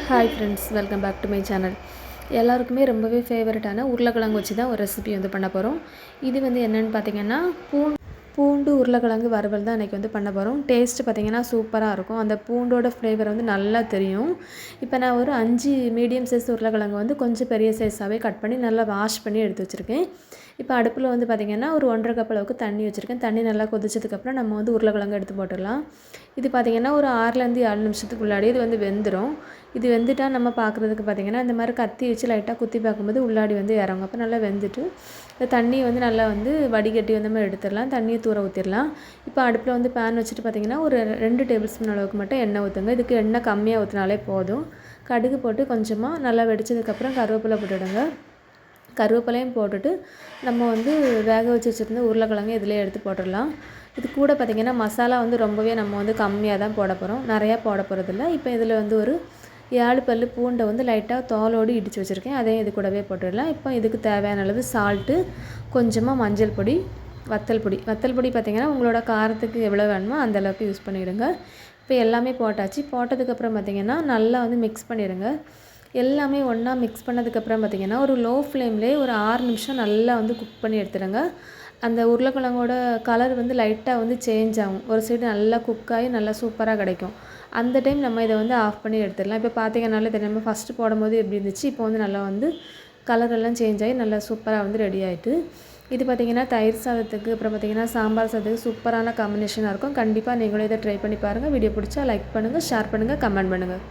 Hi friends, welcome back to my channel. எல்லாருக்குமே ரொம்பவே ஃபேவரட்டான உருளைக்கிழங்கு வச்சு தான் ஒரு ரெசிபி பண்ண போகிறோம். இது என்னென்னு பார்த்தீங்கன்னா, பூண்டு உருளைக்கிழங்கு வறுவல் தான் இன்றைக்கி பண்ண போகிறோம். டேஸ்ட்டு பார்த்திங்கன்னா சூப்பராக இருக்கும். அந்த பூண்டோட ஃப்ளேவர் நல்லா தெரியும். இப்போ நான் ஒரு 5 மீடியம் சைஸ் உருளைக்கிழங்கு கொஞ்சம் பெரிய சைஸாகவே கட் பண்ணி நல்லா வாஷ் பண்ணி எடுத்து வச்சுருக்கேன். இப்போ அடுப்பில் பார்த்திங்கன்னா ஒரு 1.5 கப் அளவுக்கு தண்ணி வச்சுருக்கேன். தண்ணி நல்லா கொதிச்சதுக்கப்புறம் நம்ம உருளைக்கிழங்கு எடுத்து போட்டுடலாம். இது பார்த்திங்கன்னா ஒரு 6லேருந்து 7 நிமிஷத்துக்கு உள்ளாடி இது வெந்துடும். இது வெந்துட்டால் நம்ம பார்க்குறதுக்கு பார்த்திங்கன்னா இந்த மாதிரி கத்தி வச்சு லைட்டாக குத்தி பார்க்கும்போது உள்ளாடி இறங்கும். அப்போ நல்லா வெந்துட்டு இந்த தண்ணி நல்லா வடிகட்டி மாதிரி எடுத்துடலாம். தண்ணியை தூர ஊற்றிடலாம். இப்போ அடுப்பில் பேன் வச்சுட்டு பார்த்திங்கன்னா ஒரு 2 டேபிள் ஸ்பூன் அளவுக்கு மட்டும் எண்ணெய் ஊற்றுங்க. இதுக்கு எண்ணெய் கம்மியாக ஊற்றினாலே போதும். கடுகு போட்டு கொஞ்சமாக நல்லா வெடிச்சதுக்கப்புறம் கருவேப்பிலை போட்டுவிடுங்க. கருவேப்பிலையும் போட்டுட்டு நம்ம வேக வச்சு வச்சுருந்த உருளைக்கிழங்கு இதிலே எடுத்து போட்டுடலாம். இது கூட பார்த்திங்கன்னா மசாலா ரொம்பவே நம்ம கம்மியாக தான் போட போகிறோம், நிறையா போட போகிறதில்ல. இப்போ இதில் ஒரு 7 பல் பூண்டை லைட்டாக தோலோடு இடித்து வச்சுருக்கேன். அதையும் இது கூடவே போட்டுடலாம். இப்போ இதுக்கு தேவையான அளவு சால்ட்டு, கொஞ்சமாக மஞ்சள் பொடி, வத்தல் பொடி பார்த்திங்கன்னா உங்களோட காரத்துக்கு எவ்வளோ வேணுமோ அந்தளவுக்கு யூஸ் பண்ணிவிடுங்க. இப்போ எல்லாமே போட்டாச்சு. போட்டதுக்கப்புறம் பார்த்திங்கன்னா நல்லா மிக்ஸ் பண்ணிடுங்க. எல்லாமே ஒன்றா மிக்ஸ் பண்ணதுக்கப்புறம் பார்த்திங்கன்னா ஒரு லோ ஃப்ளேம்லேயே ஒரு 6 நிமிஷம் நல்லா குக் பண்ணி எடுத்துடுங்க. அந்த உருளைக்கிழங்கோட கலர் லைட்டாக சேஞ்ச் ஆகும். ஒரு சைடு நல்லா குக்காகி நல்லா சூப்பராக கிடைக்கும். அந்த டைம் நம்ம இதை ஆஃப் பண்ணி எடுத்துடலாம். இப்போ பார்த்திங்கனாலே நம்ம ஃபஸ்ட்டு போடும்போது எப்படி இருந்துச்சு, இப்போ நல்லா கலரெல்லாம் சேஞ்ச் ஆகி நல்லா சூப்பராக ரெடி ஆகிட்டு. இது பார்த்திங்கன்னா தயிர் சாதத்துக்கு, அப்புறம் பார்த்திங்கன்னா சாம்பார் சாதத்துக்கு சூப்பரான காம்பினேஷனாக இருக்கும். கண்டிப்பாக நீங்களும் இதை ட்ரை பண்ணி பாருங்கள். வீடியோ பிடிச்சா லைக் பண்ணுங்கள், ஷேர் பண்ணுங்கள், கமெண்ட் பண்ணுங்கள்.